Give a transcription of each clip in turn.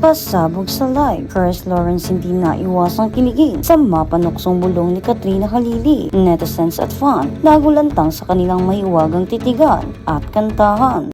Pasabog sa live, Chris Lawrence hindi naiwasang kiligin sa mapanuksong bulong ni Katrina Halili. Netizens at fan nagulantang sa kanilang mahiwagang titigan at kantahan.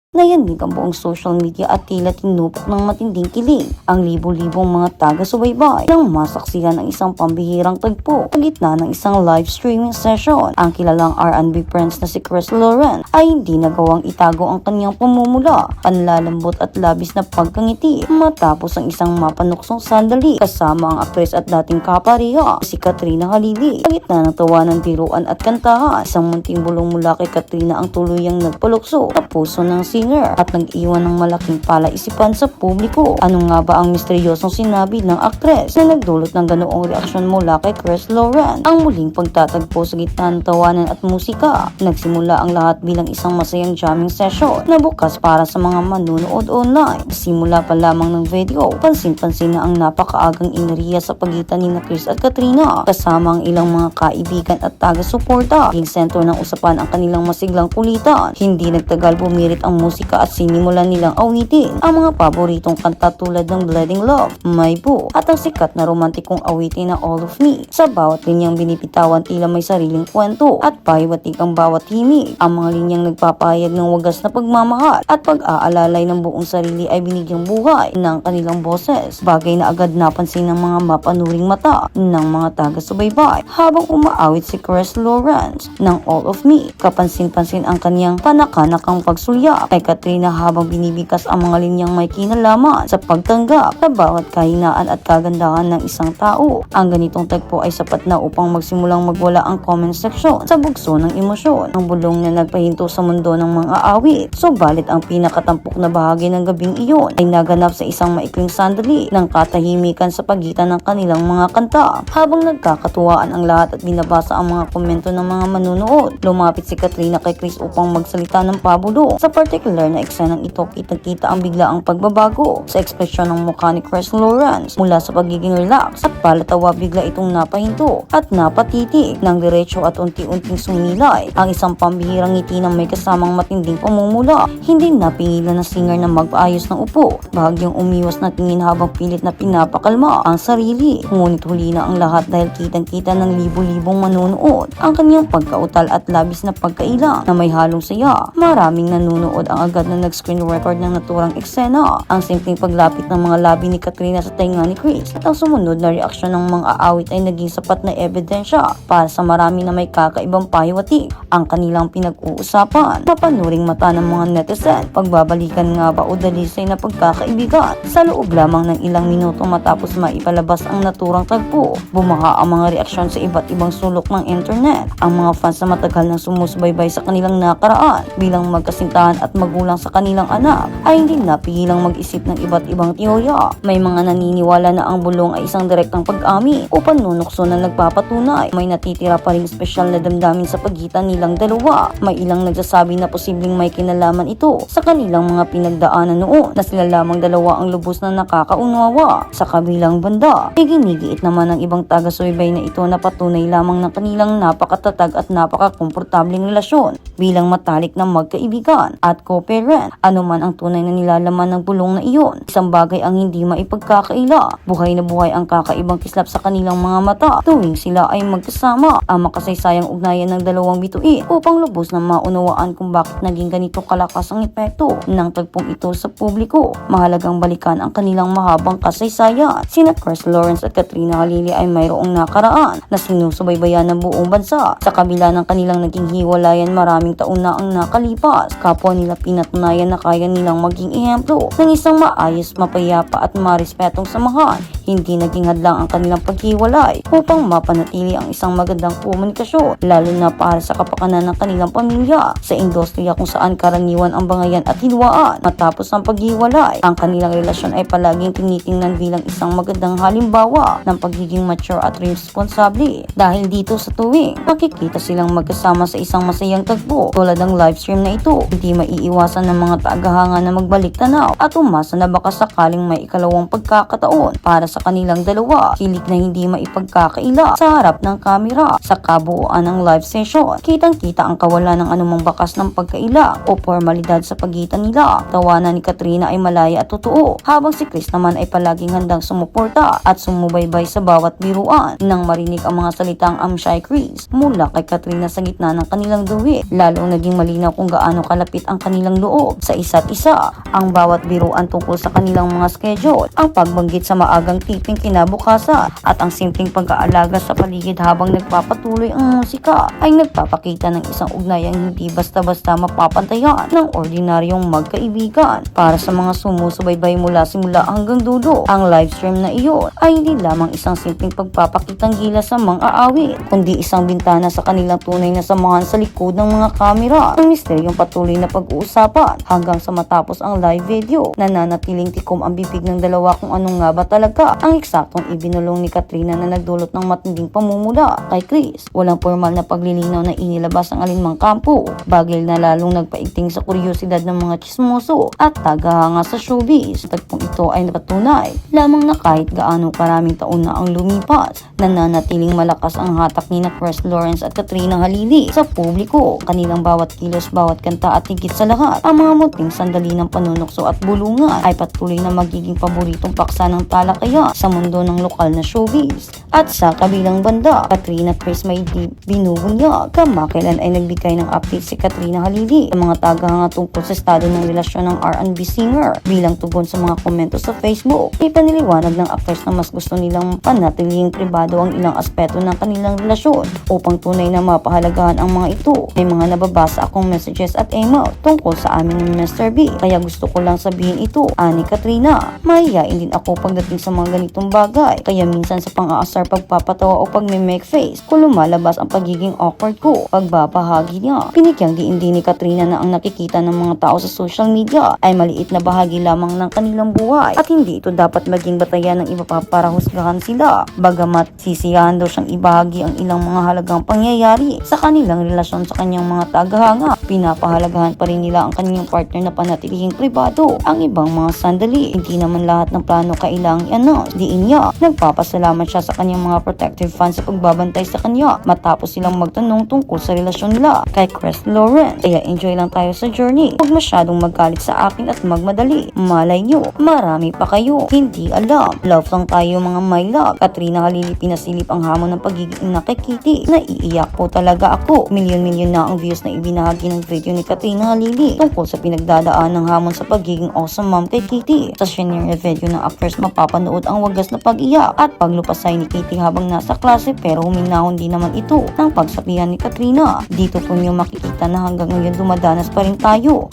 Nayanig ang buong social media at tila tinupok ng matinding kilig ang libo-libong mga taga-subaybay nang masaksihan ang isang pambihirang tagpo sa gitna ng isang live streaming session. Ang kilalang R&B prince na si Chris Lawrence ay hindi nagawang itago ang kanyang pamumula, panlalambot at labis na pagkangiti matapos ang isang mapanuksong sandali kasama ang aktres at dating kapareha si Katrina Halili. Sa gitna ng tawanan, biruan at kantahan, isang munting bulong mula kay Katrina ang tuluyang nagpalukso sa puso ng singer at nag-iwan ng malaking palaisipan sa publiko. Ano nga ba ang misteryosong sinabi ng aktres na nagdulot ng ganoong reaksyon mula kay Chris Lawrence? Ang muling pagtatagpo sa gitna ng tawanan at musika. Nagsimula ang lahat bilang isang masayang jamming session na bukas para sa mga manunood online. Simula pa lamang ng video, pansin-pansin na ang napakaagang ineriya sa pagitan ni Chris at Katrina kasama ang ilang mga kaibigan at taga-suporta. Naging sentro ng usapan ang kanilang masiglang kulitan. Hindi nagtagal, bumirit ang musika at sinimulan nilang awitin ang mga paboritong kanta tulad ng Bleeding Love, My Boo at ang sikat na romantikong awitin na All of Me. Sa bawat linyang binipitawan tila may sariling kwento at pahiwatig ang bawat himig. Ang mga linyang nagpapahayag ng wagas na pagmamahal at pag-aalalay ng buong sarili ay binigyang buhay ng kanilang boses, bagay na agad napansin ng mga mapanuring mata ng mga taga-subaybay habang umaawit si Chris Lawrence ng All of Me. Kapansin-pansin ang kanyang panakanakang pagsulya kay Katrina habang binibigkas ang mga linyang may kinalaman sa pagtanggap sa bawat kahinaan at kagandahan ng isang tao. Ang ganitong tagpo ay sapat na upang magsimulang magwala ang comment section sa bugso ng emosyon. Ang bulong na nagpahinto sa mundo ng mga awit. Subalit ang pinakatampok na bahagi ng gabing iyon ay naganap sa isang maikling sandali ng katahimikan sa pagitan ng kanilang mga kanta. Habang nagkakatuwaan ang lahat at binabasa ang mga komento ng mga manunood, lumapit si Katrina kay Chris upang magsalita ng pabulong. Sa particular na eksenang ito, kitang-kita ang biglaang pagbabago sa ekspresyon ng mukha ni Chris Lawrence mula sa pagiging relax at palatawa. Bigla itong napahinto at napatitig ng diretso at unti-unting sumilay ang isang pambihirang ngiti na may kasamang matinding pamumula. Hindi napigilan ng singer na mag-ayos ng upo, bahagyang umiwas na tingin habang pilit na pinapakalma ang sarili. Ngunit huli na ang lahat dahil kitang-kita ng libo-libong manonood ang kanyang pagkautal at labis na pagkailang na may halong saya. Maraming nanonood ang agad na nag-screen record ng naturang eksena. Ang simpleng paglapit ng mga labi ni Katrina sa tainga ni Chris at ang sumunod na reaksyon ng mga aawit ay naging sapat na ebidensya para sa marami na may kakaibang pahiwatig ang kanilang pinag-uusapan. Mapanuring mata ng mga netizen, pagbabalikan nga ba o dalisay na pagkakaibigan? Sa loob lamang ng ilang minuto matapos maipalabas ang naturang tagpo, bumaha ang mga reaksyon sa iba't ibang sulok ng internet. Ang mga fans na matagal nang sumusubaybay sa kanilang nakaraan bilang magkasintahan at magulang sa kanilang anak ay hindi napigilang mag-isip ng iba't ibang teorya. May mga naniniwala na ang bulong ay isang direktang pag-amin o panunukso na nagpapatunay may natitira pa ring espesyal na damdamin sa pagitan nilang dalawa. May ilang nagsasabi na posibleng may kinalaman ito sa kanilang mga pinagdaanan noon na sila lamang dalawa ang lubos na nakakaunawa. Sa kabilang banda, iginigiit naman ng ibang taga-subaybay na ito na patunay lamang ng kanilang napakatatag at napakakomportableng relasyon bilang matalik na magkaibigan at co-parent. Ano man ang tunay na nilalaman ng bulong na iyon, isang bagay ang hindi maipagkakaila. Buhay na buhay ang kakaibang kislap sa kanilang mga mata tuwing sila ay magkasama. Ang makasaysayang ugnayan ng dalawang bituin upang lubos na maunawaan kung bakit naging ganito kalakas ang epekto ng tagpong ito sa publiko. Mahalagang balikan ang kanilang mahabang kasaysayan. Sina Chris Lawrence at Katrina Halili ay mayroong nakaraan na sinusubaybayan ng buong bansa. Sa kabila ng kanilang naging hiwalayan, maraming taon na ang nakalipas. Kapwa nila pinatunayan na kaya nilang maging ehemplo ng isang maayos, mapayapa at marespetong samahan. Hindi naging hadlang ang kanilang paghiwalay upang mapanatili ang isang magandang komunikasyon, lalo na para sa kapakanan ng kanilang pamilya. Sa industriya kung saan karaniwan ang bangayan at hilwaan matapos ang paghiwalay, ang kanilang relasyon ay palaging tinitingnan bilang isang magandang halimbawa ng pagiging mature at responsable. Dahil dito sa tuwing makikita silang magkasama sa isang masayang tagpo tulad ng livestream na ito, hindi maiiwasan ng mga tagahanga na magbalik tanaw at umasa na baka sakaling may ikalawang pagkakataon para sa sa kanilang dalawa. Kilig na hindi maipagkakaila sa harap ng kamera. Sa kabuuan ng live session, kitang-kita ang kawalan ng anumang bakas ng pagkaila o formalidad sa pagitan nila. Tawanan ni Katrina ay malaya at totoo, habang si Chris naman ay palaging handang sumuporta at sumubaybay sa bawat biruan. Nang marinig ang mga salitang "I'm shy Chris" mula kay Katrina sa gitna ng kanilang duet, lalong naging malinaw kung gaano kalapit ang kanilang loob sa isa't isa. Ang bawat biruan tungkol sa kanilang mga schedule, ang pagbanggit sa maagang tiping kinabukasan at ang simpleng pag-aalaga sa paligid habang nagpapatuloy ang musika ay nagpapakita ng isang ugnayang hindi basta-basta mapapantayan ng ordinaryong magkaibigan. Para sa mga sumusubaybay mula simula hanggang dulo, ang livestream na iyon ay hindi lamang isang simpleng pagpapakitang gilas sa mga aawit, kundi isang bintana sa kanilang tunay na samahan sa likod ng mga kamera. Ang misteryong patuloy na pag-uusapan hanggang sa matapos ang live video, nananatiling tikom ang bibig ng dalawa kung ano nga ba talaga ang eksaktong ibinulong ni Katrina na nagdulot ng matinding pamumula kay Chris. Walang formal na paglilinaw na inilabas ang alinmang kampo, bagay na lalong nagpaigting sa kuryosidad ng mga chismoso at tagahanga sa showbiz. Tagpong ito ay napatunay lamang na kahit gaano karaming taon na ang lumipas, nananatiling malakas ang hatak ni na Chris Lawrence at Katrina Halili sa publiko. Kanilang bawat kilos, bawat kanta at higit sa lahat, ang mga munting sandali ng panunukso at bulungan ay patuloy na magiging paboritong paksa ng talakayan sa mundo ng lokal na showbiz. At sa kabilang banda, Katrina Chris may di binubunyag. Kamakailan ay nagbigay ng update si Katrina Halili sa mga tagahanga tungkol sa estado ng relasyon ng R&B singer. Bilang tugon sa mga komento sa Facebook, ipaniliwanag ng actors na mas gusto nilang panatiling pribado ang ilang aspeto ng kanilang relasyon upang tunay na mapahalagahan ang mga ito. May mga nababasa akong messages at email tungkol sa amin ni Mr. B, kaya gusto ko lang sabihin ito, ani Katrina. Mahihain din ako pagdating sa mga ganitong bagay, kaya minsan sa pang-aasar, pagpapatawa o pag-make face kung lumalabas ang pagiging awkward ko. Pagbabahagi niya, pinigyang diin din ni Katrina na ang nakikita ng mga tao sa social media ay maliit na bahagi lamang ng kanilang buhay at hindi ito dapat maging batayan ng iba pa para husgahan sila. Bagamat sisiyahan daw siyang ibahagi ang ilang mga halagang pangyayari sa kanilang relasyon sa kanyang mga tagahanga, pinapahalagahan pa rin nila ang kanyang partner na panatilihing pribado ang ibang mga sandali. Hindi naman lahat ng plano kailangang i-announce. Diin niya, nagpapasalamat siya sa kanyang mga protective fans sa pagbabantay sa kanya matapos silang magtanong tungkol sa relasyon nila kay Chris Lawrence. Kaya enjoy lang tayo sa journey. Huwag masyadong magalit sa akin at magmadali. Malay nyo, marami pa kayo hindi alam. Love lang tayo mga my love. Katrina Halili pinasilip ang hamon ng pagiging nakikiti. Naiiyak po talaga ako. Milyon-milyon na ang views na ibinahagi ng video ni Katrina Halili tungkol sa pinagdadaan ng hamon sa pagiging awesome mom kay Kitty. Sa senior video ng actors, mapapanood ang wagas na pag-iyak at paglupasay ni Kitty habang nasa klase, pero huminahon din naman ito ng pagsabihan ni Katrina. Dito po niyo makikita na hanggang ngayon dumadanas pa rin tayo